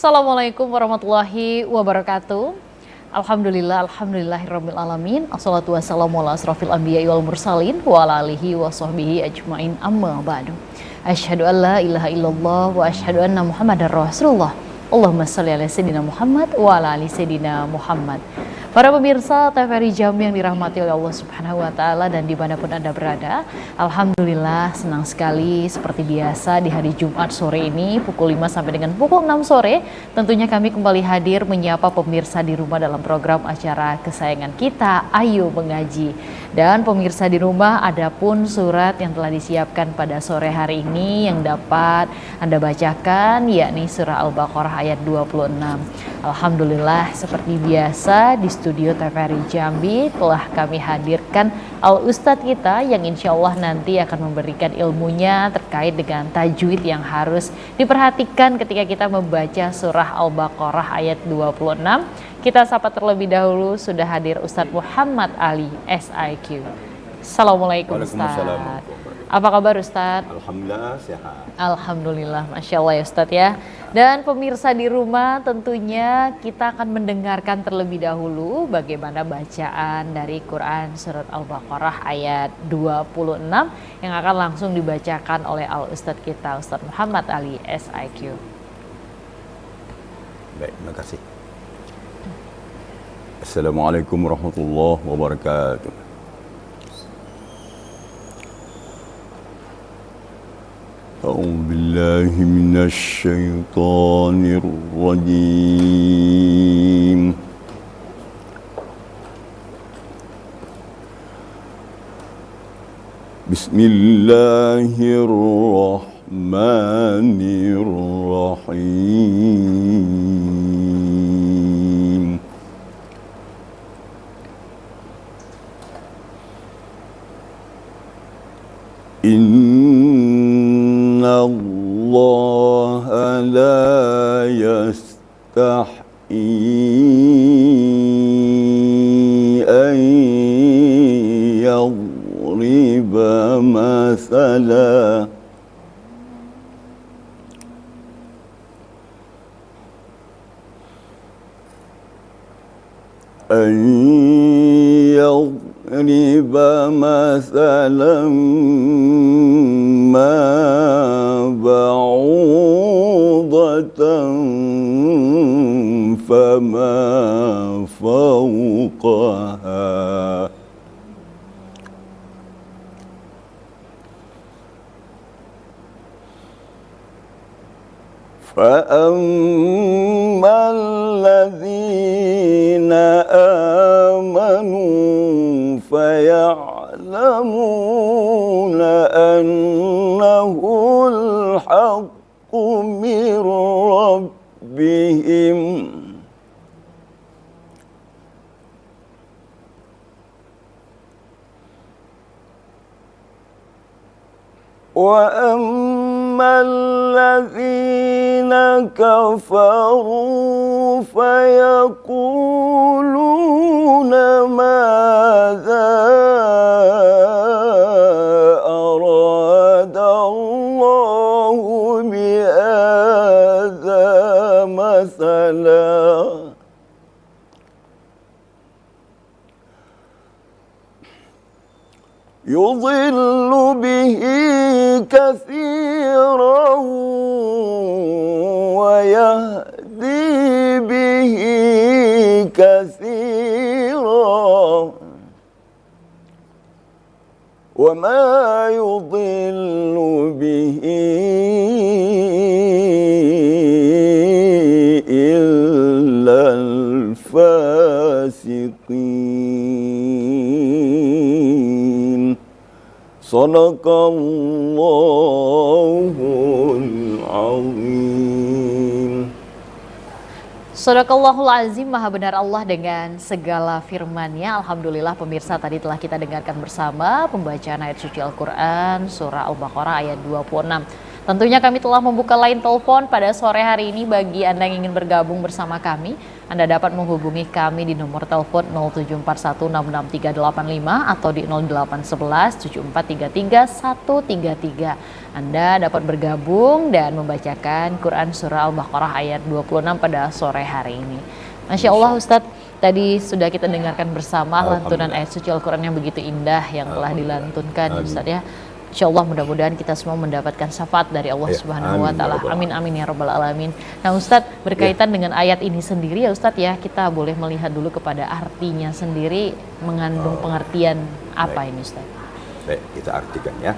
Assalamualaikum warahmatullahi wabarakatuh. Alhamdulillahirabbil alamin. Assalatu wassalamu ala asrofil anbiya'i wal mursalin wa ala alihi wa sahbihi ajmain, amma ba'du. Asyhadu an la ilaha illallah wa asyhadu anna Muhammadar Rasulullah. Allahumma shalli ala sayyidina Muhammad wa ala ali sayyidina Muhammad. Para pemirsa TVRI Jambi yang dirahmati oleh Allah Subhanahu wa taala dan dimanapun Anda berada, alhamdulillah senang sekali seperti biasa di hari Jumat sore ini pukul 5 sampai dengan pukul 6 sore tentunya kami kembali hadir menyapa pemirsa di rumah dalam program acara kesayangan kita, Ayo Mengaji. Dan pemirsa di rumah, ada pun surat yang telah disiapkan pada sore hari ini yang dapat Anda bacakan, yakni surah Al-Baqarah ayat 26. Alhamdulillah seperti biasa di studio TVRI Jambi telah kami hadirkan Al-Ustadz kita yang insya Allah nanti akan memberikan ilmunya terkait dengan tajwid yang harus diperhatikan ketika kita membaca surah Al-Baqarah ayat 26. Kita sapa terlebih dahulu, sudah hadir Ustadz Muhammad Ali SIQ. Assalamualaikum Ustadz. Apa kabar Ustadz? Alhamdulillah sehat. Alhamdulillah, Masya Allah ya Ustadz ya. Dan pemirsa di rumah tentunya kita akan mendengarkan terlebih dahulu bagaimana bacaan dari Quran Surat Al-Baqarah ayat 26 yang akan langsung dibacakan oleh Al-Ustadz kita, Ustadz Muhammad Ali SIQ. Baik, terima kasih. Assalamualaikum warahmatullahi wabarakatuh. أعوذ بالله من الشيطان الرجيم بسم الله الرحمن الرحيم إن الله لا يستحيي أن يضرب مثلا ما بعوضة فما فوقها فأما الذين آمنوا فيعلمون أنه الحق من ربهم وأما الذين كفروا فيقولون ماذا أراد الله بهذا مثلا يضل به كثيرا ويهدي به كثيرا وما يضل به إلا الفاسقين. Sadaqallahul azim. Sadaqallahul azim, maha benar Allah dengan segala firman-Nya. Alhamdulillah pemirsa, tadi telah kita dengarkan bersama pembacaan ayat suci Al-Quran surah Al-Baqarah ayat 26. Tentunya kami telah membuka line telepon pada sore hari ini bagi Anda yang ingin bergabung bersama kami. Anda dapat menghubungi kami di nomor telepon 074166385 atau di 08117433 Anda dapat bergabung dan membacakan Quran Surah Al-Baqarah ayat 26 pada sore hari ini. Masya Allah Ustadz, tadi sudah kita dengarkan bersama lantunan ayat suci Al-Quran yang begitu indah yang telah dilantunkan Ustadz ya. Insya Allah mudah-mudahan kita semua mendapatkan syafaat dari Allah Subhanahu wa Ta'ala. Amin amin ya Rabbal Alamin. Nah Ustadz, berkaitan dengan ayat ini sendiri ya Ustadz ya, kita boleh melihat dulu kepada artinya sendiri, mengandung pengertian apa ini Ustadz? Baik, kita artikan ya.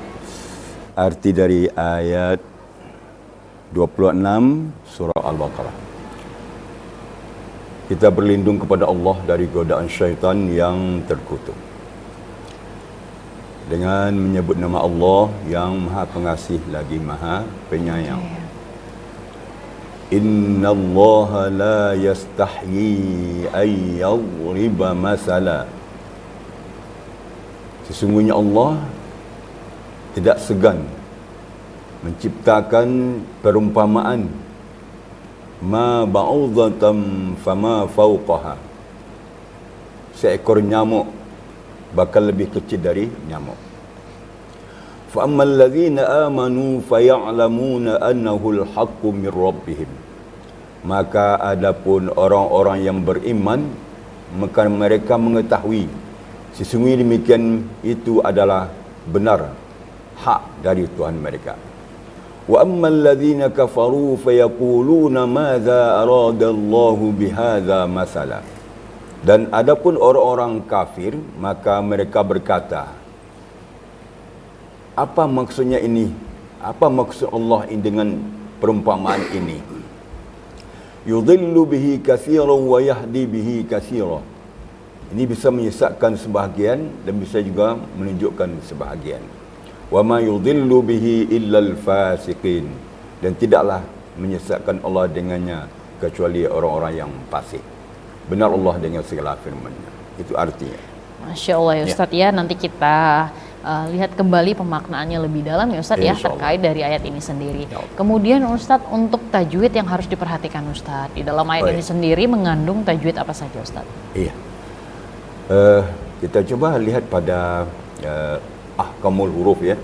Arti dari ayat 26 surah Al-Baqarah. Kita berlindung kepada Allah dari godaan syaitan yang terkutuk dengan menyebut nama Allah yang Maha Pengasih lagi Maha Penyayang. Inna Allah la yastahyi ay yadriba masala. Sesungguhnya Allah tidak segan menciptakan perumpamaan ma ba'udhatam fama fawqaha. Seekor nyamuk bakal lebih kecil dari nyamuk. Fa ammal ladzina amanu faya'lamuna annahu al-haqqu min rabbihim. Maka adapun orang-orang yang beriman, maka mereka mengetahui sesungguhnya demikian itu adalah benar, hak dari Tuhan mereka. Wa ammal ladzina kafaru fayaquluna madza aradallahu bihadza masala. Dan adapun orang-orang kafir, maka mereka berkata, apa maksudnya ini? Apa maksud Allah dengan perumpamaan ini? Yudhillu bihi katsiran wa yahdi bihi katsiran. Ini bisa menyesatkan sebahagian dan bisa juga menunjukkan sebahagian. Wa ma yudhillu bihi illal fasiqin. Dan tidaklah menyesatkan Allah dengannya kecuali orang-orang yang fasik. Benar Allah dengan segala firman-Nya. Itu artinya. Masya Allah ya Ustadz ya. Nanti kita lihat kembali pemaknaannya lebih dalam ya Ustadz ya, terkait dari ayat ini sendiri. Kemudian Ustadz, untuk tajwid yang harus diperhatikan Ustadz, di dalam ayat ini sendiri mengandung tajwid apa saja Ustadz? Iya. Kita coba lihat pada ahkamul huruf ya.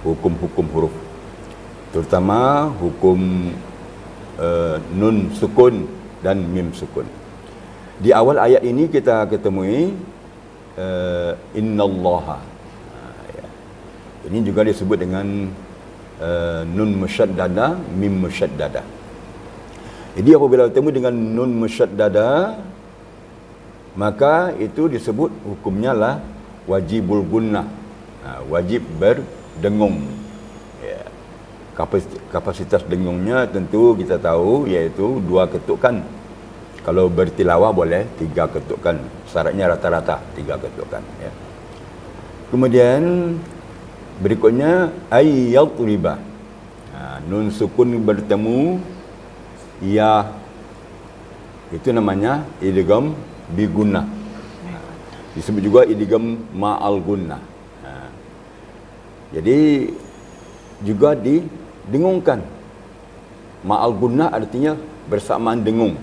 Hukum-hukum huruf. Terutama hukum nun sukun dan mim sukun. Di awal ayat ini kita ketemui innallaha. Ini juga disebut dengan nun musyaddada, mim musyaddada. Jadi apabila bertemu dengan nun musyaddada, maka itu disebut hukumnya lah wajibul gunnah. Wajib berdengung. Kapasitas dengungnya tentu kita tahu, iaitu 2 ketukan. Kalau bertilawah boleh 3 ketukan. Syaratnya rata-rata 3 ketukan. Ya. Kemudian berikutnya ayyat riba. Nun sukun bertemu ya, itu namanya idgham bi gunnah. Disebut juga idgham ma'al gunnah. Jadi juga didengungkan. Ma'al gunnah artinya bersamaan dengung.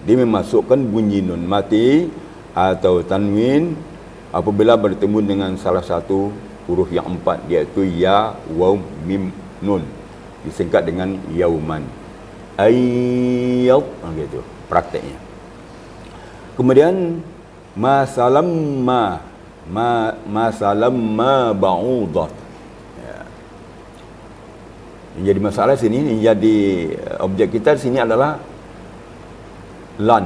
Dia memasukkan bunyi nun mati atau tanwin apabila bertemu dengan salah satu huruf yang 4, iaitu ya, waw, mim, nun. Disingkat dengan yauman. Ayyad, gitu prakteknya. Kemudian ma salamma ba'udat. Yang jadi masalah sini, yang jadi objek kita di sini adalah lan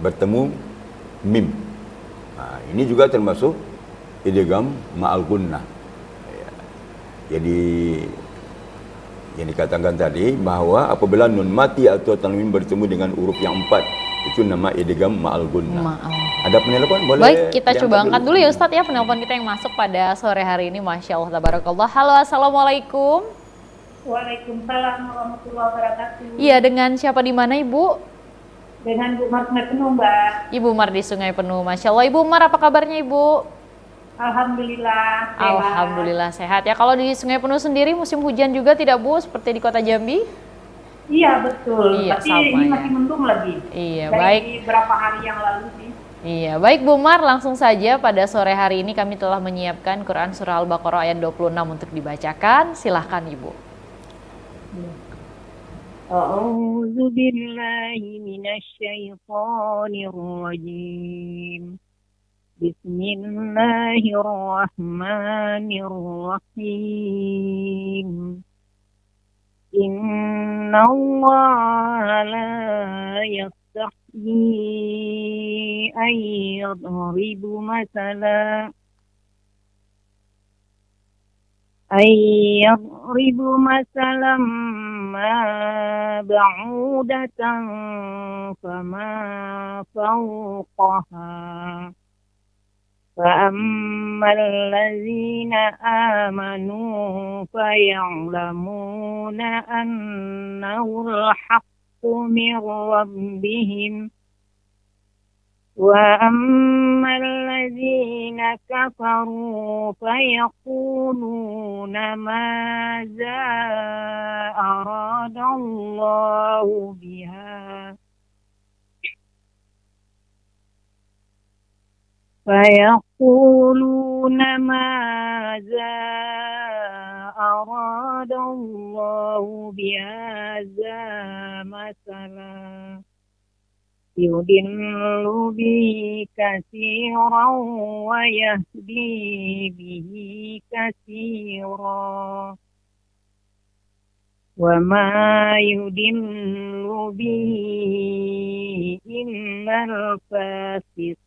bertemu mim. Ini juga termasuk idgham ma'al gunnah. Jadi yang dikatakan tadi bahawa apabila nun mati atau tanwin bertemu dengan huruf yang 4, itu nama idgham ma'al gunnah. Ada penelpon? Boleh. Baik, kita coba angkat dulu ya Ustadz ya penelpon kita yang masuk pada sore hari ini. Masya Allah, tabarakallah. Halo, assalamualaikum. Waalaikumsalam warahmatullahi wabarakatuh. Iya, dengan siapa di mana Ibu? Dengan Bu Mar Sungai Penuh, Mbak. Ibu Mar di Sungai Penuh, Masya Allah. Ibu Mar, apa kabarnya Ibu? Alhamdulillah sehat. Alhamdulillah sehat ya. Kalau di Sungai Penuh sendiri musim hujan juga tidak Bu seperti di Kota Jambi? Iya betul, Iya, tapi sama ini ya. masih mendung lagi. Iya, Dari baik. beberapa hari yang lalu sih. Iya, baik Bu Mar, langsung saja pada sore hari ini kami telah menyiapkan Quran Surah Al-Baqarah ayat 26 untuk dibacakan. Silahkan Ibu. أعوذ بالله من الشيطان الرجيم بسم الله الرحمن الرحيم إن الله لا يستحيي أن يضرب مثلا ما بعودة فما فوقها فأما الذين آمنوا فيعلمون أنه الحق من ربهم وأما الذين كفروا فيقولون ماذا أراد الله بهذا مثلا يضل به كثيرا ويهدي به كثيرا وما يضل به إلا الفاسقين.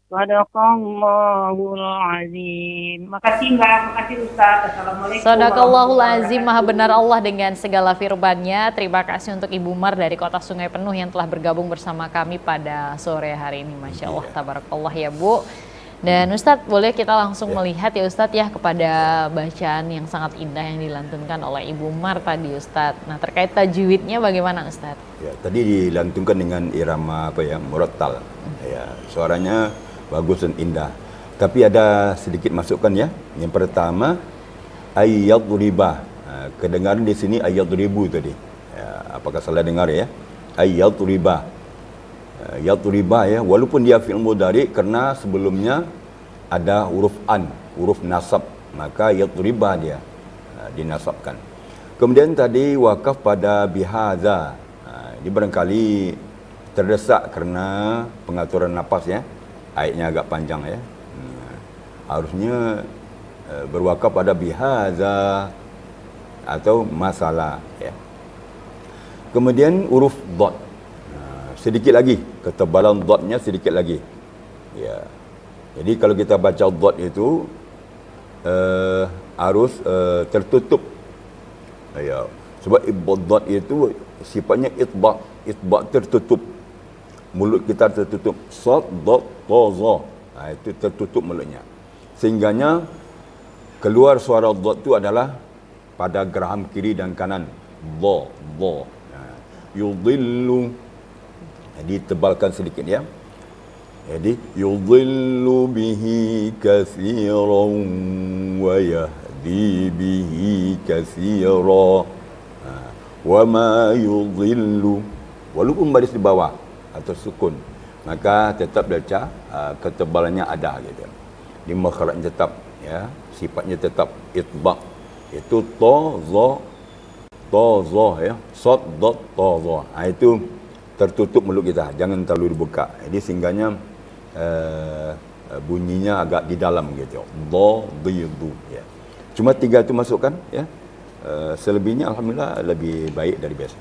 Sadaqallahul azim. Makasih Mbak, makasih Ustaz. Assalamualaikum. Sadaqallahul azim, maha benar Allah dengan segala firman-Nya. Terima kasih untuk Ibu Mar dari Kota Sungai Penuh yang telah bergabung bersama kami pada sore hari ini. Masya Allah, tabarakallah ya Bu. Dan Ustadz, boleh kita langsung melihat ya Ustadz ya kepada bacaan yang sangat indah yang dilantunkan oleh Ibu Mar tadi Ustadz. Nah, terkait tajwidnya bagaimana Ustadz? Ya, tadi dilantunkan dengan irama murattal. Ya, suaranya bagus dan indah. Tapi ada sedikit masukan ya. Yang pertama, ayyadribah. Kedengaran di sini ayyadribu tadi. Ya, apakah salah dengar ya? Ayyadribah. Yadribah ya, walaupun dia fi'il mudhari kerana sebelumnya ada huruf an, huruf nasab, maka yadribah dia dinasabkan. Kemudian tadi wakaf pada bihaza. Ini barangkali terdesak kerana pengaturan nafas ya. Ayatnya agak panjang ya. Harusnya berwakaf pada bihaza atau masalah ya. Kemudian huruf dot. Sedikit lagi, ketebalan dotnya sedikit lagi. Ya. Jadi kalau kita baca dot itu harus tertutup. Ya. Sebab dot itu sifatnya itba' tertutup. Mulut kita tertutup. Sad, dot, ta, za. Itu tertutup mulutnya. Sehingganya keluar suara dot itu adalah pada geraham kiri dan kanan. Dha, dha. Yudhillu. Jadi tebalkan sedikit ya. Jadi yudhillu bihi katsiran wa yahdi bihi katsira. Wa ma yudhillu, walaupun baris di bawah atau sukun, maka tetap baca ketebalannya ada gitu. Di makhrajnya tetap ya, sifatnya tetap itba. Itu ta za ya. Sad dot ta za. Itu tertutup mulut kita, jangan terlalu dibuka. Jadi sehingganya bunyinya agak di dalam gitu. Dha, dhidu ya. Cuma 3 itu masukkan ya. Selebihnya alhamdulillah lebih baik dari biasa.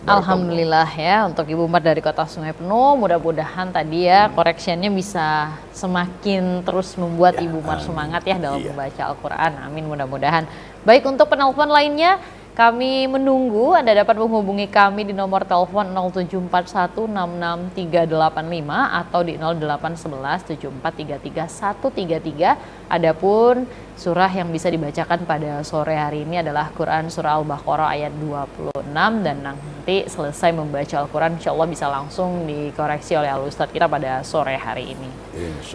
Alhamdulillah ya untuk Ibu Mar dari Kota Sungai Penuh. Mudah-mudahan tadi ya koreksinya bisa semakin terus membuat Ibu Mar semangat ya dalam membaca Al-Quran. Amin, mudah-mudahan. Baik, untuk penelpon lainnya kami menunggu. Anda dapat menghubungi kami di nomor telepon 0741663385 atau di 0811743333. Adapun surah yang bisa dibacakan pada sore hari ini adalah Quran Surah Al-Baqarah ayat 26 dan nanti selesai membaca Al-Quran, insya Allah bisa langsung dikoreksi oleh Al-Ustadz kita pada sore hari ini.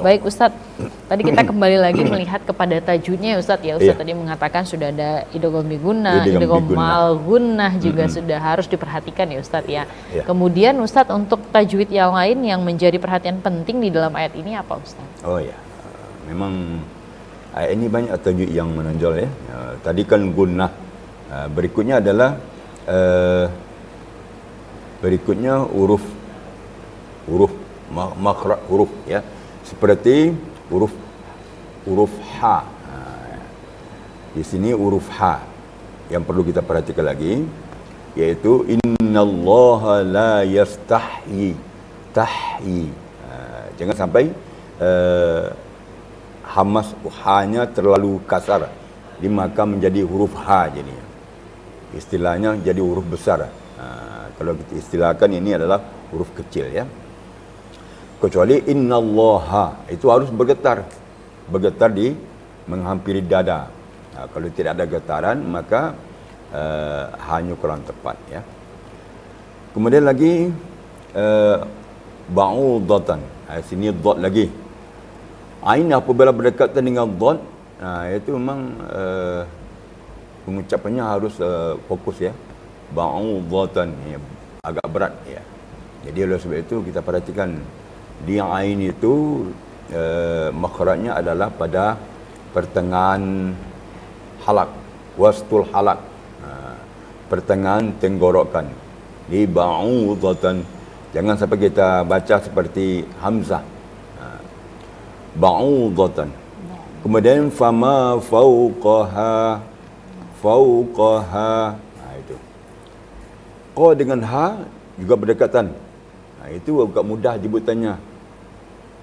Baik Ustadz, tadi kita kembali lagi melihat kepada tajwidnya ya Ustadz ya. Ustadz tadi mengatakan sudah ada idgham bigunnah, idgham malgunnah juga sudah harus diperhatikan ya Ustadz ya. Kemudian Ustadz untuk tajwid yang lain yang menjadi perhatian penting di dalam ayat ini apa Ustadz? Oh ya, memang ayat ini banyak tajwid yang menonjol ya. Tadi kan gunnah. Berikutnya adalah huruf makhraj huruf ya. Seperti huruf ha. Di sini huruf ha yang perlu kita perhatikan lagi, yaitu innallaha la yastahyi tahyi. Jangan sampai hamas ha-nya terlalu kasar, maka menjadi huruf ha jadinya. Istilahnya jadi huruf besar. Kalau kita istilahkan ini adalah huruf kecil ya. Kecuali innallaha itu harus bergetar di menghampiri dada. Kalau tidak ada getaran maka hanya kurang tepat ya. Kemudian lagi ba'udatan. Sini dot lagi. Ain apabila berdekatan dengan dot, itu memang pengucapannya harus fokus ya. Ba'udatan ya, agak berat ya. Jadi oleh sebab itu kita perhatikan di ain itu makhrajnya adalah pada pertengahan halak, wastul halak, pertengahan tenggorokan. Di ba'udatan, jangan sampai kita baca seperti hamzah. Ba'udatan. Kemudian fama fauqaha, itu. Qa dengan ha juga berdekatan. Itu agak mudah jemputannya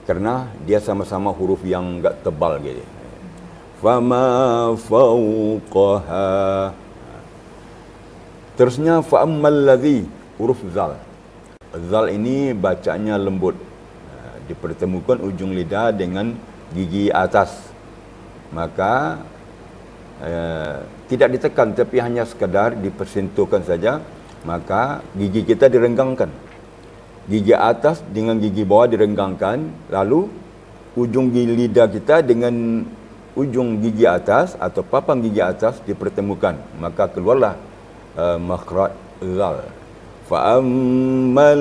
kerana dia sama-sama huruf yang agak tebal gitu. Fama fauqaha. Terusnya fa'ammal ladzi, huruf zal. Zal ini bacanya lembut. Dipertemukan ujung lidah dengan gigi atas. Maka tidak ditekan tapi hanya sekadar dipersentuhkan saja, maka gigi kita direnggangkan. Gigi atas dengan gigi bawah direnggangkan, lalu ujung gigi lidah kita dengan ujung gigi atas atau papan gigi atas dipertemukan, maka keluarlah makhraj zal. Fa ammal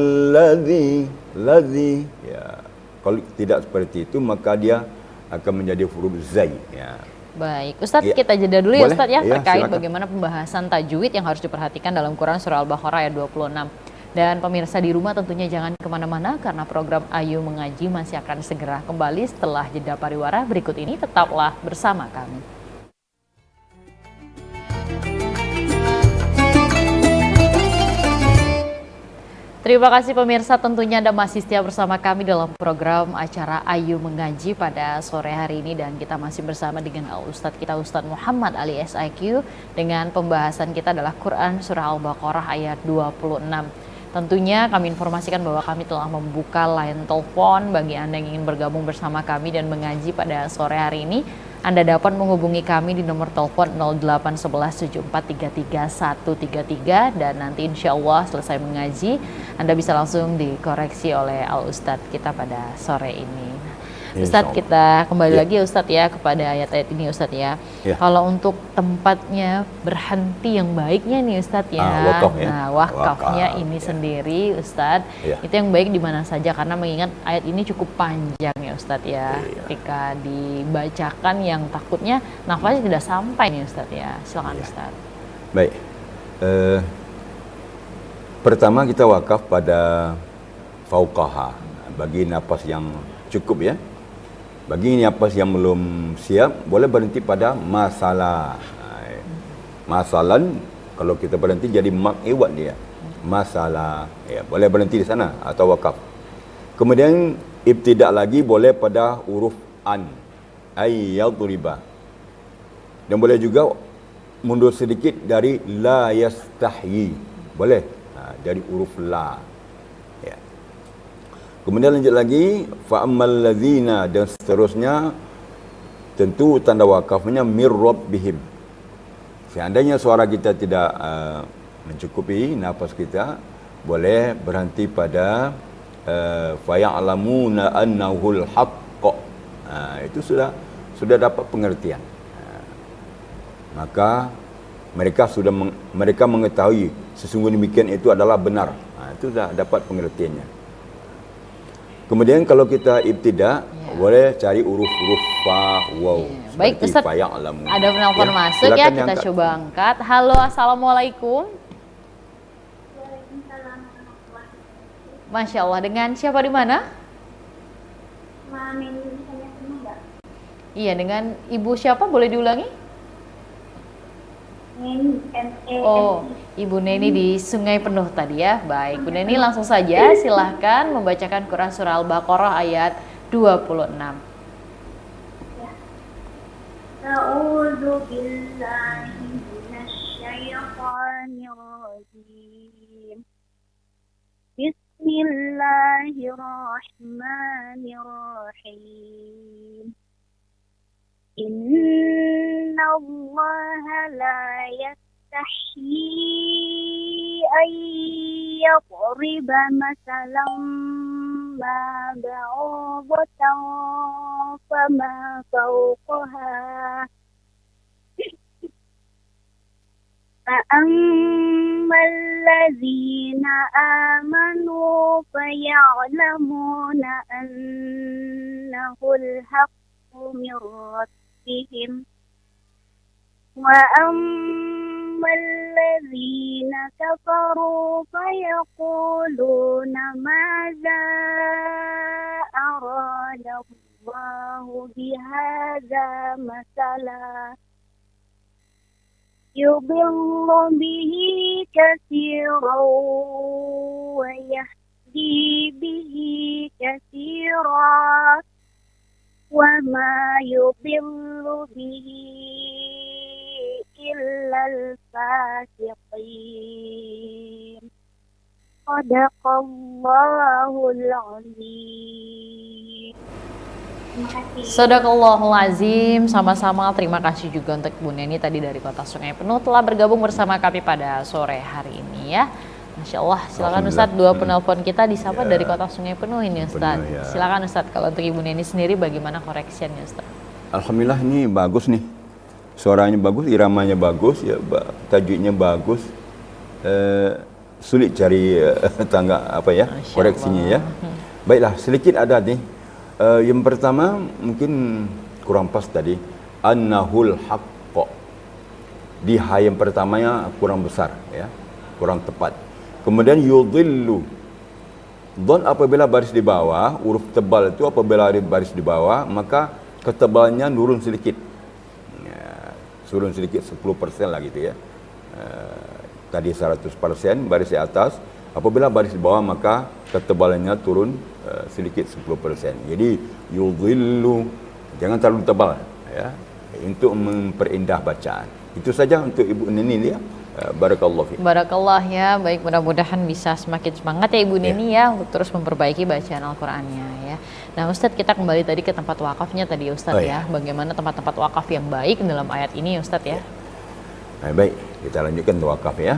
ladzi ya. Kalau tidak seperti itu maka dia akan menjadi huruf zai ya. Baik, Ustadz kita jeda dulu ya Ustadz ya, terkait silakan. bagaimana pembahasan tajwid yang harus diperhatikan dalam Quran Surah Al-Baqarah ayat 26. Dan pemirsa di rumah tentunya jangan kemana-mana karena program Ayu Mengaji masih akan segera kembali setelah jeda pariwara berikut ini. Tetaplah bersama kami. Terima kasih pemirsa, tentunya Anda masih setia bersama kami dalam program acara Ayu Mengaji pada sore hari ini, dan kita masih bersama dengan Ustadz kita Ustadz Muhammad Ali SIQ dengan pembahasan kita adalah Quran Surah Al-Baqarah ayat 26. Tentunya kami informasikan bahwa kami telah membuka line telepon bagi Anda yang ingin bergabung bersama kami dan mengaji pada sore hari ini. Anda dapat menghubungi kami di nomor telepon 0811743333 dan nanti insya Allah selesai mengaji Anda bisa langsung dikoreksi oleh Al-Ustadz kita pada sore ini. Ustadz, kita kembali lagi Ustadz ya kepada ayat-ayat ini Ustadz ya. Kalau untuk tempatnya berhenti yang baiknya nih Ustadz ya. Wakaf ya. Nah, wakafnya ini sendiri Ustadz, itu yang baik di mana saja karena mengingat ayat ini cukup panjang ya Ustadz ya. Ketika dibacakan yang takutnya nafasnya tidak sampai nih Ustadz ya. Silakan Ustadz. Baik. Pertama kita wakaf pada fauqaha, bagi nafas yang cukup ya. Bagi nafas yang belum siap, boleh berhenti pada masalah. Masalan, kalau kita berhenti jadi mak iwat dia. Masalah, ya, boleh berhenti di sana atau wakaf. Kemudian ibtidak lagi boleh pada huruf an, ayyadriba. Dan boleh juga mundur sedikit dari la yastahyi. Boleh dari huruf la. Kemudian lanjut lagi fa'ammal ladzina, dan seterusnya tentu tanda wakafnya mir rabbihim. Seandainya suara kita tidak mencukupi nafas kita, boleh berhenti pada faya'lamuna annahul haqq. Itu sudah dapat pengertian. Maka mereka mengetahui sesungguhnya demikian itu adalah benar. Itu sudah dapat pengertiannya. Kemudian kalau kita ibtidak, boleh cari huruf-huruf fa, waw. Baik Ustaz, ada penelpon masuk ya, kita coba angkat. Halo, assalamualaikum. Masya Allah, dengan siapa di mana? Iya, dengan ibu siapa? Boleh diulangi? Oh, Ibu Neni di Sungai Penuh tadi ya. Baik, Bu Neni langsung saja silahkan membacakan Quran Surah Al-Baqarah ayat 26. A'udzu billahi minasyaitonir rajim. Bismillahirrahmanirrahim. Inna Allah la yastahyi an yadriba masalan ma ba'udatan fama fawqaha فأما الذين آمنوا فيعلمون أنه الحق من ربهم وأما الذين كفروا فيقولون ماذا أراد الله بهذا مثلا يضل به كثيرا ويهدي به كثيرا وما يضل به إلا الفاسقين صدق الله العظيم. Sadaqallahul azim. Sama-sama, terima kasih juga untuk Bu Neni tadi dari Kota Sungai Penuh telah bergabung bersama kami pada sore hari ini ya. Masya Allah, silakan Ustadz, dua penelpon kita disapa dari Kota Sungai Penuh ini Ustadz. Ya. Silakan Ustadz, kalau untuk Ibu Neni sendiri bagaimana koreksiannya Ustadz? Alhamdulillah ini bagus nih, suaranya bagus, iramanya bagus, ya tajwidnya bagus. Sulit cari koreksinya ya. Baiklah, sedikit ada nih. Yang pertama mungkin kurang pas tadi, annahul haqq. Di ha yang pertamanya kurang besar ya, kurang tepat. Kemudian yudhillu. Don apabila baris di bawah, huruf tebal itu apabila baris di bawah, maka ketebalnya turun sedikit. Ya, turun sedikit 10% lah gitu ya. Tadi 100% baris di atas, apabila baris di bawah maka ketebalannya turun sedikit 10%. Jadi yudhillu, jangan terlalu tebal ya, untuk memperindah bacaan. Itu saja untuk Ibu Neni ya. Barakallah fiik. Barakallah ya. Baik, mudah-mudahan bisa semakin semangat ya Ibu Neni ya untuk terus memperbaiki bacaan Al-Qur'annya ya. Nah, Ustadz, kita kembali tadi ke tempat wakafnya tadi Ustadz ya. Bagaimana tempat-tempat wakaf yang baik dalam ayat ini Ustadz ya? Baik, kita lanjutkan wakaf ya.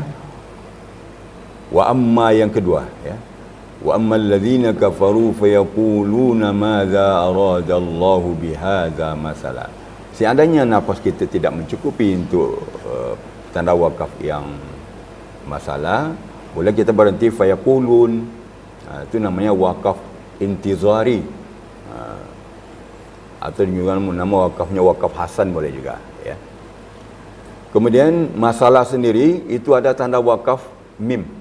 Wa amma yang kedua ya. Wa ammal ladzina kafaru fayaquluna madza arada Allahu bihadza masala. Seandainya nafas kita tidak mencukupi untuk tanda wakaf yang masalah, boleh kita berhenti fayaqulun. Itu namanya wakaf intizari. Atau juga nama wakafnya wakaf hasan boleh juga ya. Kemudian masalah sendiri itu ada tanda wakaf mim.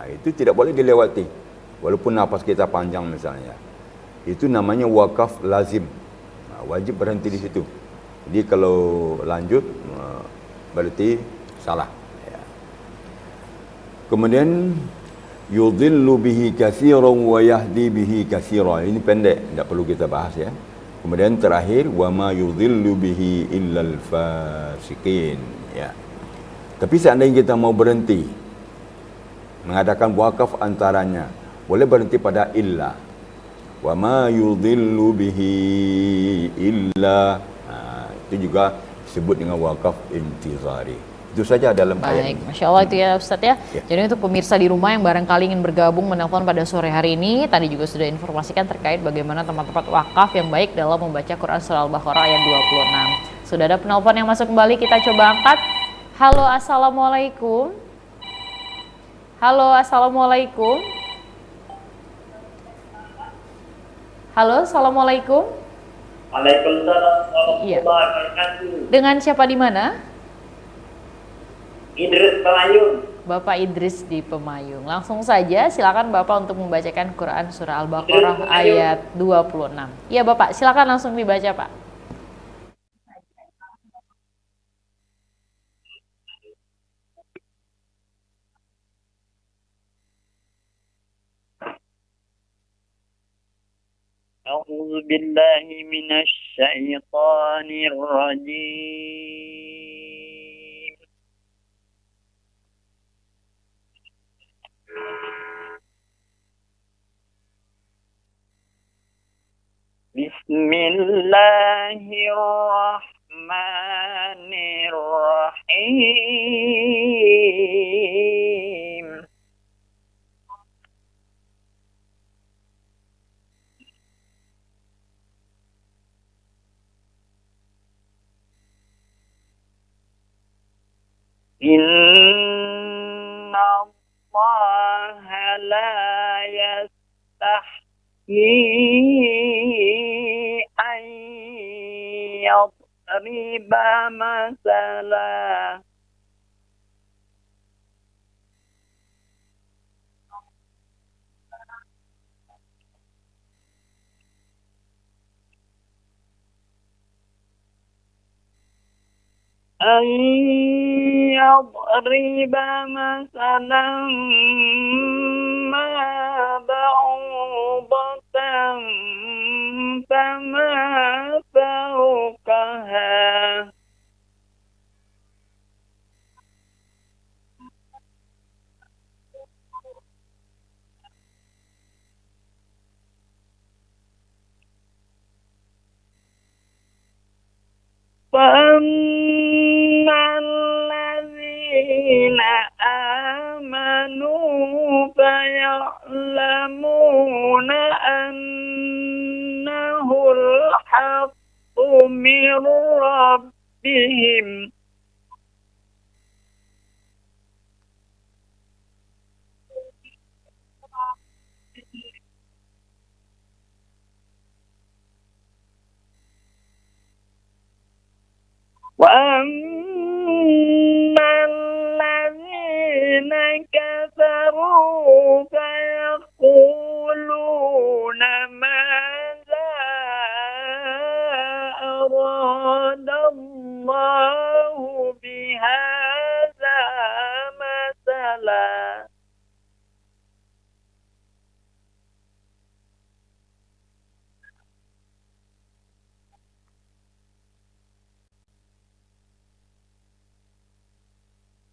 Itu tidak boleh dilewati walaupun nafas kita panjang misalnya. Itu namanya wakaf lazim. Wajib berhenti di situ. Jadi kalau lanjut berarti salah ya. Kemudian yudhillu bihi katsiran wa yahdi bihi katsiran. Ini pendek, tidak perlu kita bahas ya. Kemudian terakhir wa ma yudhillu bihi illal fasiqin ya. Tapi seandainya kita mau berhenti mengadakan wakaf antaranya, boleh berhenti pada illa. Wa ma yudhillu bihi illa. Itu juga disebut dengan wakaf intizari. Itu Itu saja dalam ayat Baik, ini. Masya Allah itu ya Ustadz ya. Ya. Jadi untuk pemirsa di rumah yang barangkali ingin bergabung menelpon pada sore hari ini, tadi juga sudah informasikan terkait bagaimana tempat-tempat wakaf yang baik dalam membaca Quran Surah Al-Baqarah ayat 26. Sudah ada penelpon yang masuk kembali, kita coba angkat. Halo, Assalamualaikum. Halo, Assalamualaikum. Halo, Assalamualaikum. Waalaikumsalam Iya. warahmatullahi wabarakatuh. Dengan siapa di mana? Idris Pelayun. Bapak Idris di Pemayung. Langsung saja silakan Bapak untuk membacakan Quran Surah Al-Baqarah ayat 26. Iya Bapak, silakan langsung dibaca Pak. أعوذ بالله من الشيطان الرجيم بسم الله الرحمن الرحيم إن الله لا يستحيي أن يضرب مثلا أن يضرب مثلا ما بعوضة فما فوقها فأما الذين آمنوا فيعلمون أنه الحق من ربهم وأما الذين كفروا فيقولون ماذا أراد الله بهذا مثلا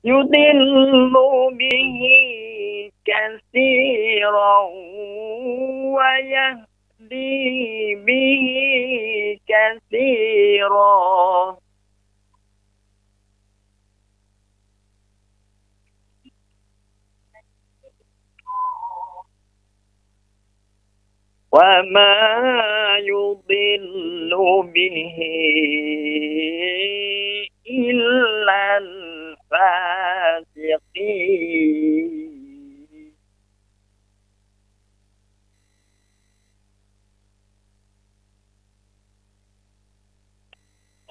يضل به كثيرا ويهدي به كثيرا وما يضل به إلا الفاسقين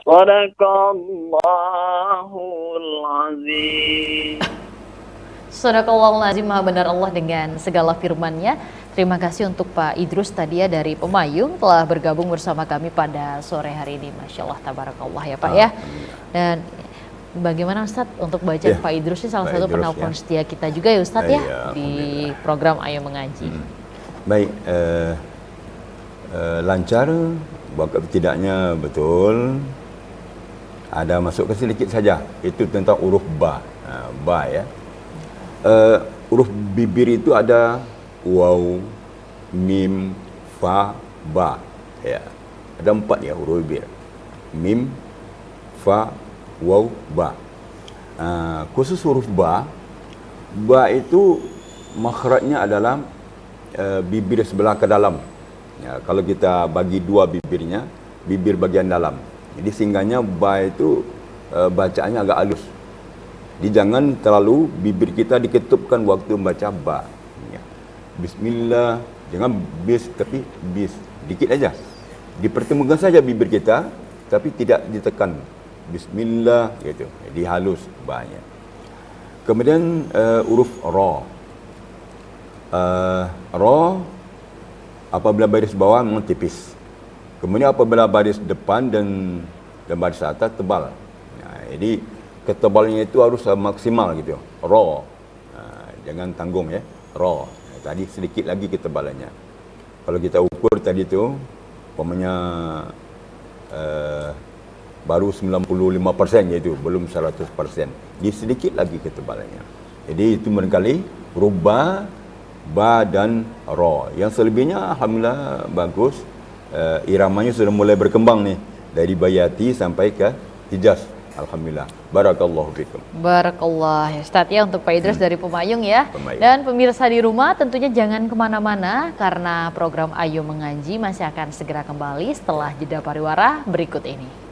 صدق الله العظيم. Sadaqallahul azim, maha benar Allah dengan segala firman-Nya. Terima kasih untuk Pak Idrus tadi ya dari Pemayung telah bergabung bersama kami pada sore hari ini. Masya Allah, tabarakallah ya Pak ya. Dan bagaimana Ustadz untuk bacaan Pak Idrus ini salah Pak satu Idrus, penelpon ya. setia kita juga ya Ustadz ya Iya, di alhamdulillah. program Ayo Mengaji. Baik, lancar, bukan tidaknya betul. Ada masukkan sedikit saja. Itu tentang huruf ba. Ba ya. Huruf bibir itu ada waw, mim, fa, ba. Ya. Ada 4 ya huruf bibir. Mim, fa, waw, ba. Khusus huruf ba. Ba itu makhrajnya adalah bibir sebelah ke dalam. Ya, kalau kita bagi dua bibirnya, bibir bagian dalam. Jadi singgahnya ba itu bacaannya agak halus. Jadi jangan terlalu bibir kita diketupkan waktu membaca ba. Ya. Bismillah, jangan bis tapi bis. Dikit aja. Dipertemukan saja bibir kita tapi tidak ditekan. Bismillah gitu. Jadi halus ba-nya. Kemudian huruf ra. Ra apabila baris bawah memang tipis. Kemudian apabila baris depan dan baris atas tebal. Jadi ketebalannya itu harus maksimal gitu. Ra. Jangan tanggung ya. Ra. Tadi sedikit lagi ketebalannya. Kalau kita ukur tadi tu umpamanya baru 95% iaitu belum 100%. Jadi sedikit lagi ketebalannya. Jadi itu barangkali rubah, ba dan ra. Yang selebihnya alhamdulillah bagus. Iramanya sudah mulai berkembang nih dari Bayati sampai ke Hijaz. Alhamdulillah. Barakallahu fikum. Barakallah ya Ustaz ya untuk Pak Idris dari Pemayung ya. Pemayung. Dan pemirsa di rumah tentunya jangan kemana-mana karena program Ayo Mengaji masih akan segera kembali setelah jeda pariwara berikut ini.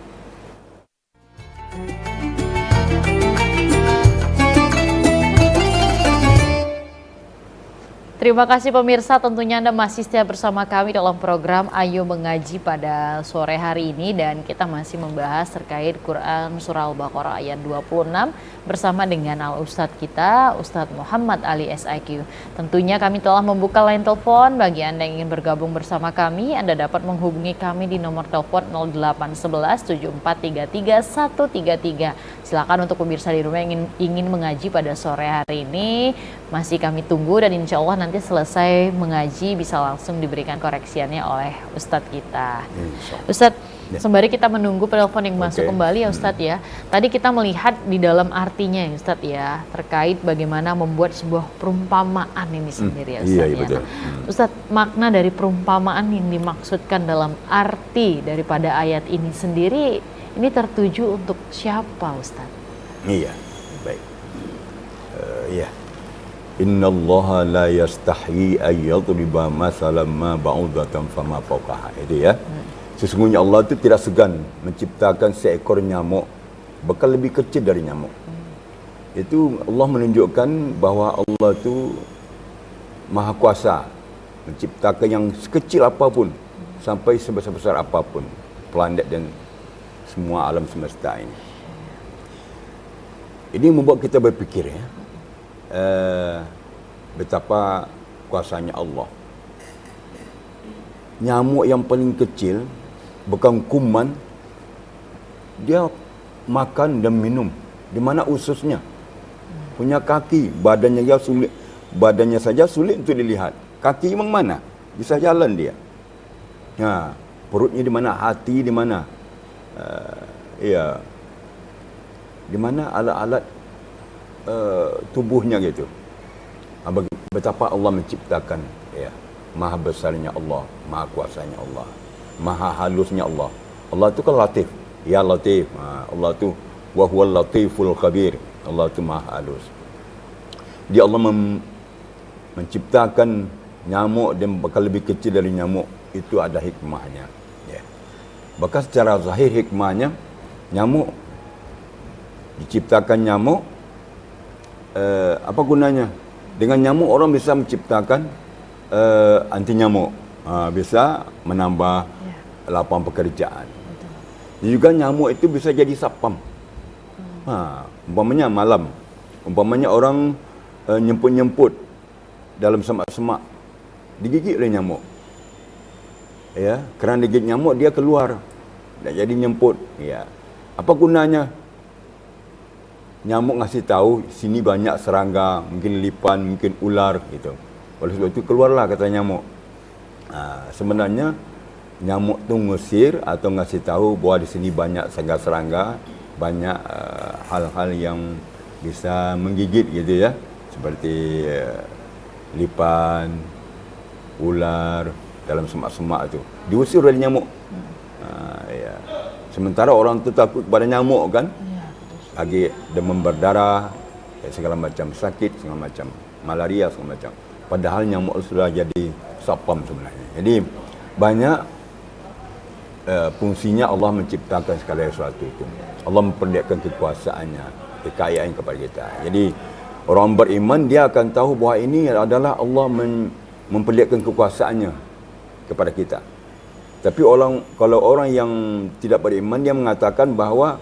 Terima kasih pemirsa, tentunya Anda masih setia bersama kami dalam program Ayo Mengaji pada sore hari ini dan kita masih membahas terkait Quran Surah Al-Baqarah ayat 26 bersama dengan Al-Ustadz kita, Ustadz Muhammad Ali SIQ. Tentunya kami telah membuka line telepon bagi Anda yang ingin bergabung bersama kami. Anda dapat menghubungi kami di nomor telepon 0811 7433 133. Silakan untuk pemirsa di rumah yang ingin mengaji pada sore hari ini, masih kami tunggu dan insya Allah nanti selesai mengaji bisa langsung diberikan koreksiannya oleh Ustadz kita. Ustadz, sembari kita menunggu penelpon yang masuk kembali ya Ustadz ya. Tadi kita melihat di dalam artinya ya Ustadz ya, terkait bagaimana membuat sebuah perumpamaan ini sendiri ya Ustadz Iya, ya. betul. Ustadz, makna dari perumpamaan yang dimaksudkan dalam arti daripada ayat ini sendiri, ini tertuju untuk siapa Ustadz? Iya, baik. Iya. Innallaha la yastahyi an yadriba masalan ma ba'udatan fama fawqaha. Itu ya. Sesungguhnya Allah itu tidak segan menciptakan seekor nyamuk bakal lebih kecil dari nyamuk. Itu Allah menunjukkan bahawa Allah itu Maha Kuasa menciptakan yang sekecil apapun sampai sebesar-besar apapun planet dan semua alam semesta ini. Ini membuat kita berfikir ya. Betapa kuasanya Allah. Nyamuk yang paling kecil, bukan kuman, dia makan dan minum. Di mana ususnya? Punya kaki, badannya saja sulit untuk dilihat. Kaki memang mana? Bisa jalan dia. Perutnya di mana? Hati di mana? Di mana alat-alat tubuhnya gitu. Betapa Allah menciptakan ya. Maha besarnya Allah, maha kuasanya Allah, maha halusnya Allah. Allah itu kan latif. Ya latif. Allah itu wa huwal latiful khabir. Allah itu maha halus. Dia Allah menciptakan nyamuk dan bakal lebih kecil dari nyamuk. Itu ada hikmahnya ya. Bahkan secara zahir hikmahnya nyamuk diciptakan nyamuk apa gunanya? Dengan nyamuk orang bisa menciptakan anti nyamuk, bisa menambah lapangan pekerjaan. Juga nyamuk itu bisa jadi sapam. Umpamanya malam, umpamanya orang nyemput-nyemput dalam semak-semak, digigit oleh nyamuk. Ya, kerana digigit nyamuk dia keluar, dan jadi nyemput. Ya, apa gunanya? Nyamuk ngasih tahu sini banyak serangga, mungkin lipan, mungkin ular gitu. Oleh sebab itu keluarlah kata nyamuk. Sebenarnya nyamuk tu ngusir atau ngasih tahu bahwa di sini banyak serangga-serangga, banyak hal-hal yang bisa menggigit gitu ya, seperti lipan, ular dalam semak-semak itu diusir oleh nyamuk. Ya. Sementara orang tu takut kepada nyamuk kan. lagi demam berdarah, segala macam sakit, segala macam malaria, segala macam. Padahal nyamuk sudah jadi sapam sebenarnya. Jadi banyak fungsinya Allah menciptakan segala sesuatu itu. Allah memperlihatkan kekuasaannya, kekayaan kepada kita. Jadi orang beriman dia akan tahu bahawa ini adalah Allah memperlihatkan kekuasaannya kepada kita. Tapi kalau orang yang tidak beriman dia mengatakan bahawa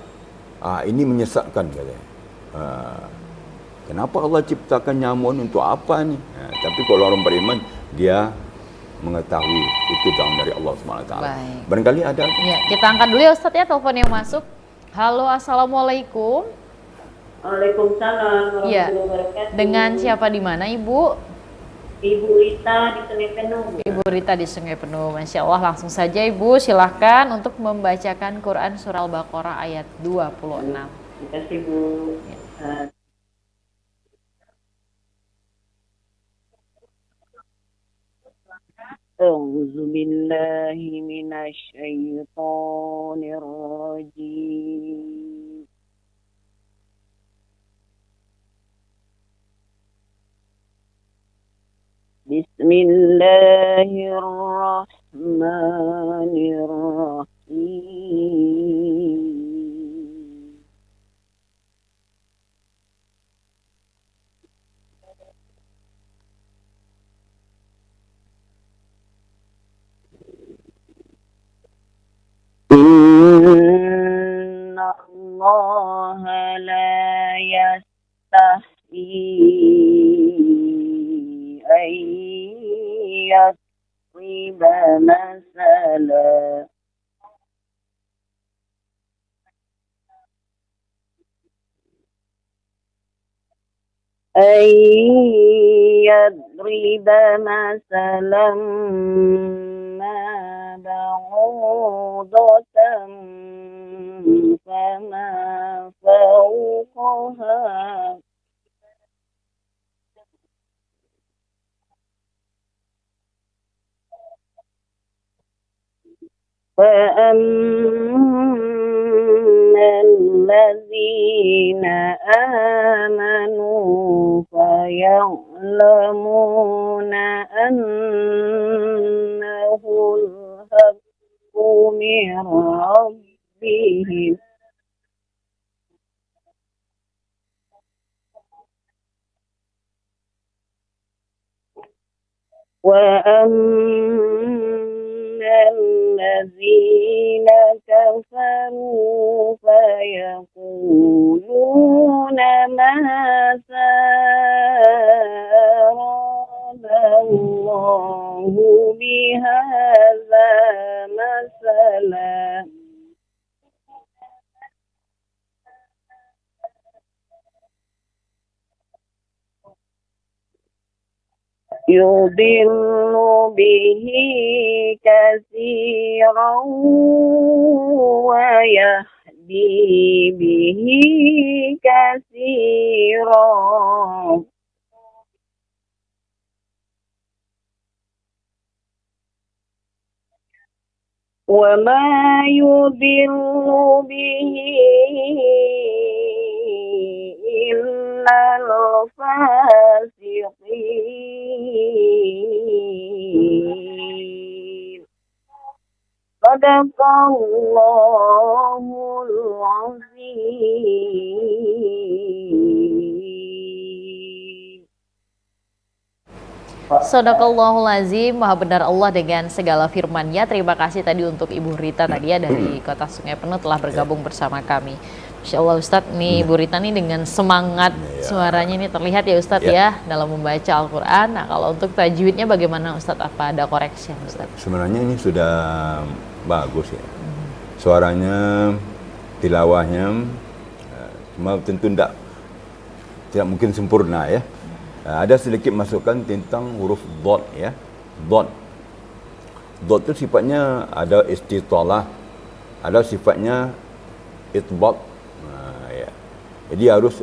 ini menyesatkan katanya. Kenapa Allah ciptakan nyamuk ni untuk apa ni? Tapi kalau orang beriman dia mengetahui itu dari Allah SWT. Baik. Barangkali ada. Ya, kita angkat dulu ya Ustadz ya telepon yang masuk. Halo, assalamualaikum. Waalaikumsalam Iya. warahmatullahi wabarakatuh. Dengan siapa di mana Ibu? Ibu Rita di Sungai Penuh. Ibu Rita di Sungai Penuh. Masya Allah, langsung saja Ibu silahkan untuk membacakan Quran Surah Al-Baqarah ayat 26. Terima kasih Bu. أعوذ بالله من الشيطان الرجيم بسم الله الرحمن الرحيم إن الله لا يستحيي أن يضرب مثلا ما بعوضة فما فوقها فأما الذين آمنوا فيعلمون أنه الحق من ربهم وأما الذين كفروا فيقولون ماذا أراد الله بهذا مثلا يضل به كثيرا ويهدي به كثيرا وما يضل به إلا الفاسقين صدق الله العظيم. Sadaqallahul azim, maha benar Allah dengan segala firman-Nya. Terima kasih tadi untuk Ibu Rita tadi ya dari Kota Sungai Penuh telah bergabung bersama kami. Masya Allah Ustadz, nih Bu Rita nih dengan semangat suaranya ini terlihat ya Ustadz ya dalam membaca Al-Quran. Nah kalau untuk tajwidnya bagaimana Ustadz? Apa ada koreksi Ustadz? Sebenarnya ini sudah bagus ya. Suaranya, tilawahnya, cuma tentu tidak mungkin sempurna ya. Ada sedikit masukan tentang huruf dot ya. Dot itu sifatnya ada istitalah, ada sifatnya itbaq. Ya. Jadi harus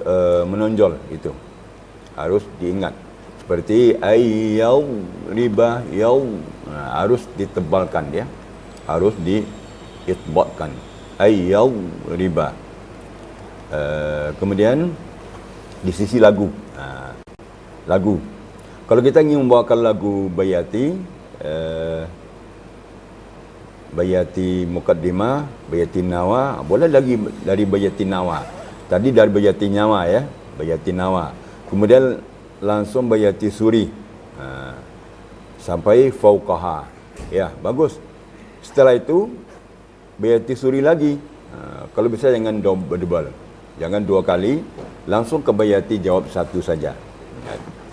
menonjol itu. Harus diingat. Seperti ayyaw riba yaw, harus ditebalkan ya. Harus diitbaqkan. Ayyaw riba. Kemudian di sisi lagu. Lagu. Kalau kita ingin membawakan lagu Bayati, Bayati Muqaddimah, Bayati Nawa, boleh lagi dari Bayati Nawa. Tadi dari Bayati Nawa ya, Bayati Nawa. Kemudian langsung Bayati Suri. Sampai Fauqaha. Ya, bagus. Setelah itu Bayati Suri lagi. Kalau bisa jangan double. Jangan 2 kali, langsung ke Bayati jawab 1 saja.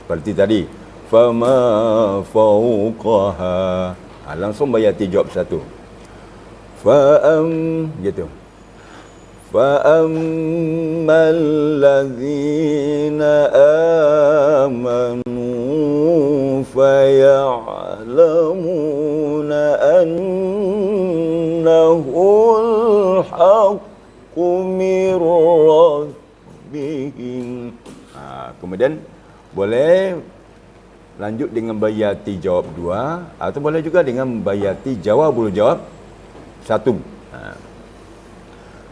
Seperti tadi, fama fauqaha. Langsung Bayati jawab 1. Gitu. Fa'ammal ladzina amanu faya'lamuna annahul haqqu mir rabbihim. Kemudian boleh lanjut dengan Bayati jawab 2 atau boleh juga dengan Bayati jawabul jawab 1.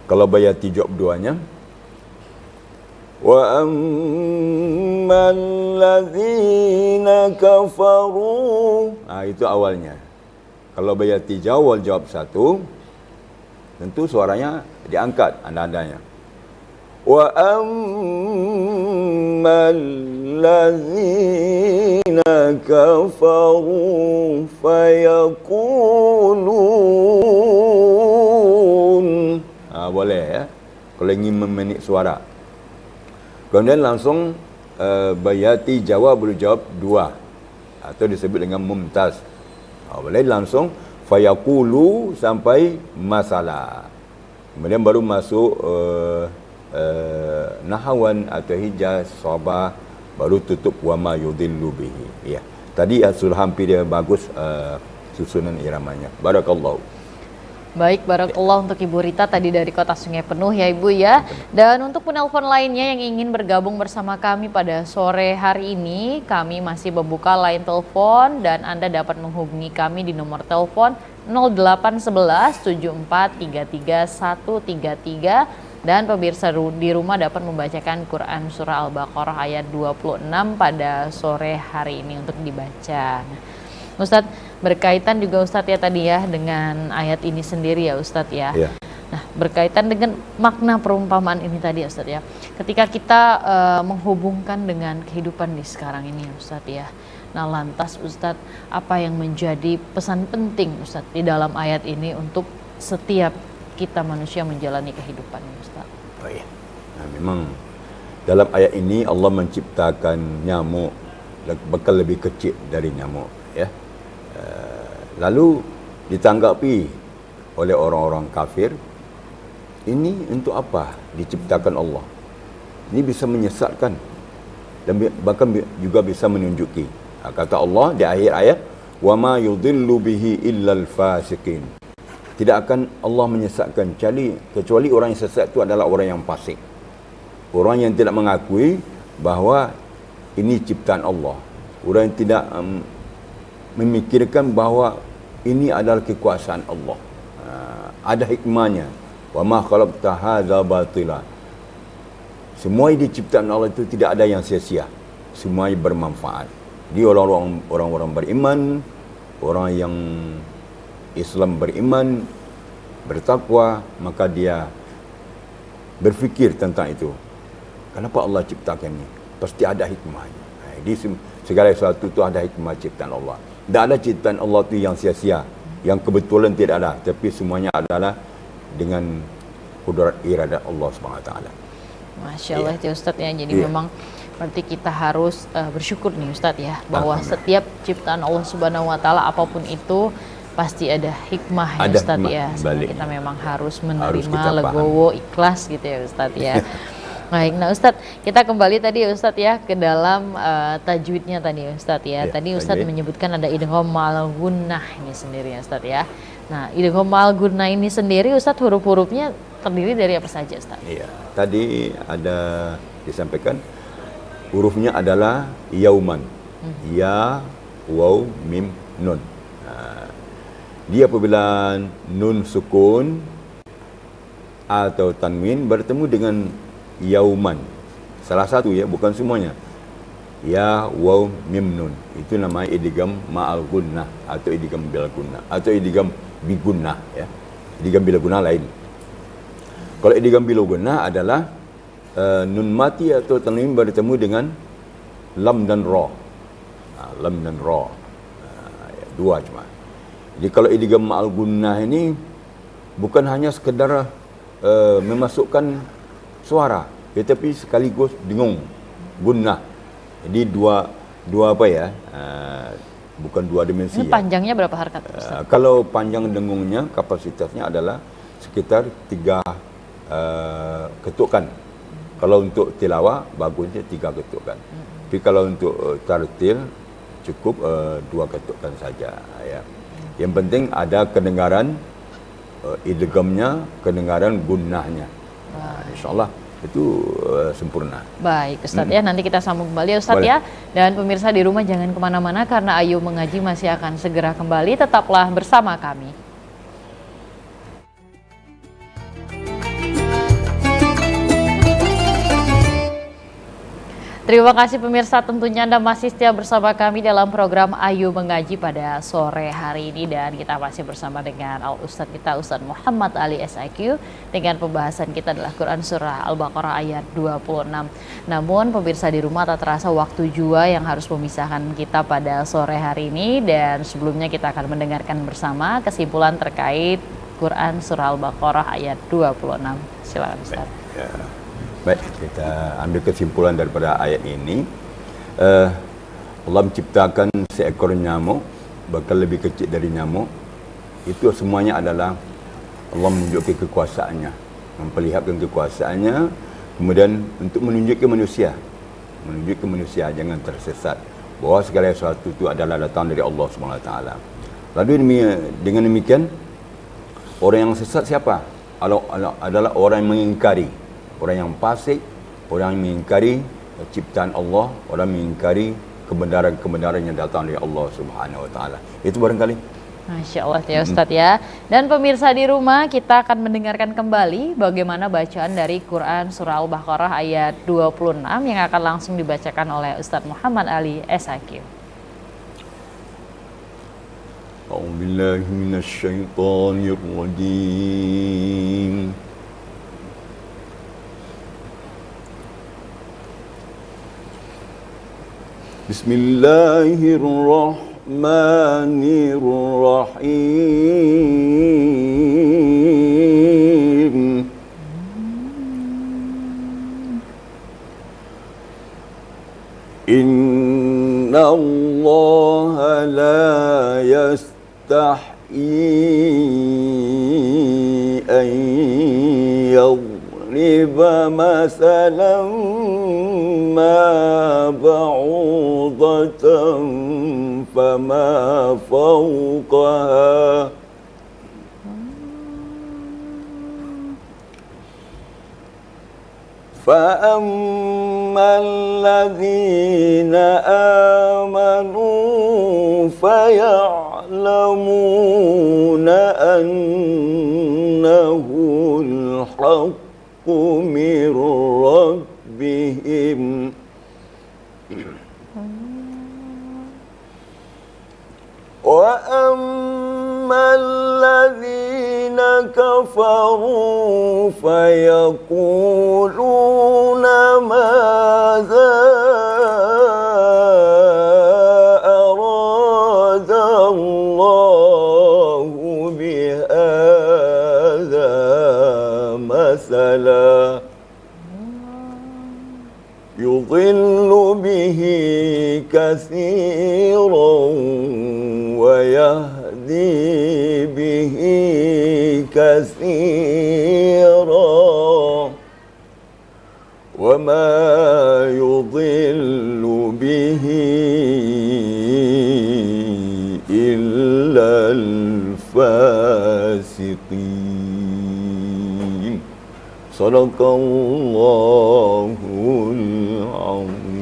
Kalau Bayati jawab 2-nya, wa ammal ladzina kafaru. Itu awalnya. Kalau Bayati jawab 1, tentu suaranya diangkat anda-andanya. Wa ammal ladzina kafaru fayaqulun. Boleh ya, kalau ingin memenik suara. Kemudian langsung Bayati jawab boleh jawab 2 atau disebut dengan mumtaz. Boleh langsung fayaqulu sampai masalah. Kemudian baru masuk nahawan atau hijaz, sabah, baru tutup wama yudillu bihi. Ya. Tadi sudah hampir dia bagus susunan iramanya. Barakallahu. Baik, barakallah untuk Ibu Rita tadi dari Kota Sungai Penuh ya Ibu ya. Dan untuk penelpon lainnya yang ingin bergabung bersama kami pada sore hari ini, kami masih membuka line telepon dan Anda dapat menghubungi kami di nomor telepon 0811 74 33 133 dan pemirsa di rumah dapat membacakan Quran Surah Al-Baqarah ayat 26 pada sore hari ini untuk dibaca. Ustadz, berkaitan juga Ustadz ya tadi ya dengan ayat ini sendiri ya Ustadz ya. Ya. Nah, berkaitan dengan makna perumpamaan ini tadi ya Ustadz ya. Ketika kita menghubungkan dengan kehidupan di sekarang ini ya Ustadz ya. Nah, lantas Ustadz, apa yang menjadi pesan penting Ustadz di dalam ayat ini untuk setiap kita manusia menjalani kehidupan Ustadz? Oh iya. Nah, memang dalam ayat ini Allah menciptakan nyamuk bakal lebih kecil dari nyamuk ya. Lalu ditanggapi oleh orang-orang kafir, ini untuk apa diciptakan Allah? Ini bisa menyesatkan dan bahkan juga bisa menunjuki. Kata Allah di akhir ayat, wa ma yudillu bihi illal fasiqin. Tidak akan Allah menyesatkan kecuali orang yang sesat itu adalah orang yang fasik. Orang yang tidak mengakui bahawa ini ciptaan Allah. Orang yang tidak memikirkan bahawa ini adalah kekuasaan Allah. Ada hikmahnya. Wa ma khalaqta hadza batila. Semua yang diciptakan Allah itu tidak ada yang sia-sia. Semuanya bermanfaat. Dia orang-orang beriman, orang yang Islam beriman, bertakwa, maka dia berfikir tentang itu. Kenapa Allah ciptakan ini? Pasti ada hikmahnya. Di segala sesuatu itu ada hikmah ciptaan Allah. Tidak ada ciptaan Allah itu yang sia-sia, yang kebetulan tidak ada, tapi semuanya adalah dengan kudrat iradat Allah SWT. Masya Allah ya Ustadz ya, jadi memang berarti kita harus bersyukur nih Ustadz ya, bahwa setiap ciptaan Allah Subhanahu Wa Taala apapun itu pasti ada hikmah ya Ustadz ya. Kita memang harus menerima legowo, ikhlas gitu ya Ustadz ya. Baik, nah Ustadz, kita kembali tadi ya Ustadz ya ke dalam tajwidnya tadi ya Ustadz ya. Tadi Ustadz menyebutkan ada idgham ma'al gunnah ini sendiri ya Ustadz ya. Nah, idgham ma'al gunnah ini sendiri Ustadz, huruf-hurufnya terdiri dari apa saja Ustadz? Iya, tadi ada disampaikan hurufnya adalah yauman. Ya, waw, mim, nun. Dia apabila nun sukun atau tanwin bertemu dengan yauman. Salah satu ya, bukan semuanya. Ya, waw, mim, nun. Itu namanya idgham ma'al gunnah atau idgham bil gunnah atau idgham bi gunnah ya. Idgham bil gunnah lain. Kalau idgham bil gunnah adalah nun mati atau tanwin bertemu dengan lam dan ra. Lam dan ra. Ya, dua cuma. Jadi kalau idgham ma'al gunnah ini bukan hanya sekedar memasukkan suara, tetapi sekaligus dengung gunnah. Jadi dua apa ya? Bukan dua dimensi. Ini panjangnya berapa harakat, Ustaz? Kalau panjang dengungnya kapasitasnya adalah sekitar 3 ketukan. Kalau untuk tilawah bagusnya 3 ketukan. Tapi kalau untuk tartil cukup 2 ketukan saja ya. Yang penting ada kedengaran idghamnya, kedengaran gunnahnya. Insyaallah itu sempurna. Baik Ustadz ya, nanti kita sambung kembali ya Ustadz ya. Dan pemirsa di rumah jangan kemana-mana karena Ayu Mengaji masih akan segera kembali. Tetaplah bersama kami. Terima kasih pemirsa, tentunya Anda masih setia bersama kami dalam program Ayu Mengaji pada sore hari ini. Dan kita masih bersama dengan Al-Ustadz kita, Ustadz Muhammad Ali SIQ. Dengan pembahasan kita adalah Quran Surah Al-Baqarah ayat 26. Namun pemirsa di rumah tak terasa waktu jua yang harus memisahkan kita pada sore hari ini. Dan sebelumnya kita akan mendengarkan bersama kesimpulan terkait Quran Surah Al-Baqarah ayat 26. Silakan Ustadz. Baik, kita ambil kesimpulan daripada ayat ini. Allah menciptakan seekor nyamuk, bahkan lebih kecil dari nyamuk. Itu semuanya adalah Allah menunjukkan kekuasaannya, memperlihatkan kekuasaannya, kemudian untuk menunjukkan manusia jangan tersesat, bahwa segala sesuatu itu adalah datang dari Allah SWT. Lalu dengan demikian, orang yang sesat siapa? Adalah orang yang mengingkari, orang yang fasik, orang yang mengingkari ciptaan Allah, orang yang mengingkari kebenaran yang datang dari Allah Subhanahu wa taala. Itu barangkali. Masya Allah ya Ustadz ya. Dan pemirsa di rumah, kita akan mendengarkan kembali bagaimana bacaan dari Quran Surah Al-Baqarah ayat 26 yang akan langsung dibacakan oleh Ustadz Muhammad Ali SIQ. A'udzubillahi minasyaitonir rajim. Bismillahirrahmanirrahim. Inna Allah la yastahyi an yadriba masalan ما بعوضة فما فوقها فأما الذين آمنوا فيعلمون أنه الحق من ربهم وأما الذين كفروا فيقولون ماذا أراد الله بهذا مثلا يضل به كثيرا ويهدي به كثيرا وما يضل به إلا الفاسقين صدق الله العظيم.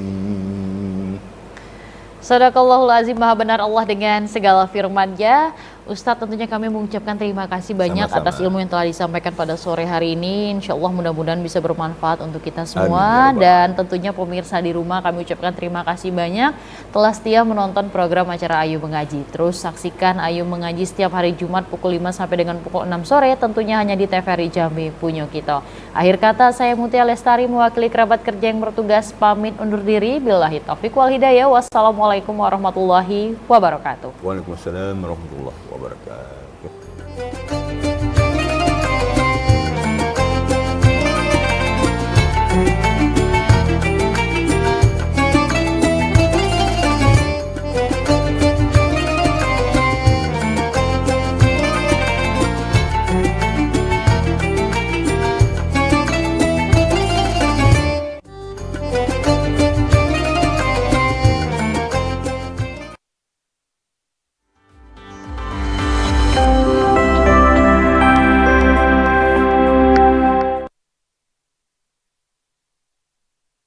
Sadaqallahul azim, maha benar Allah dengan segala firman-Nya. Ustadz, tentunya kami mengucapkan terima kasih banyak Sama-sama. atas ilmu yang telah disampaikan pada sore hari ini. Insya Allah mudah-mudahan bisa bermanfaat untuk kita semua. Amin, ya Rabbal Dan tentunya pemirsa di rumah kami ucapkan terima kasih banyak telah setia menonton program acara Ayu Mengaji. Terus saksikan Ayu Mengaji setiap hari Jumat pukul 5 sampai dengan pukul 6 sore, tentunya hanya di TVRI Jambi Punyo Kita. Akhir kata, saya Mutia Lestari mewakili kerabat kerja yang bertugas pamit undur diri. Billahi taufiq wal hidayah. Wassalamualaikum warahmatullahi wabarakatuh. Waalaikumsalam warahmatullahi wabarakatuh.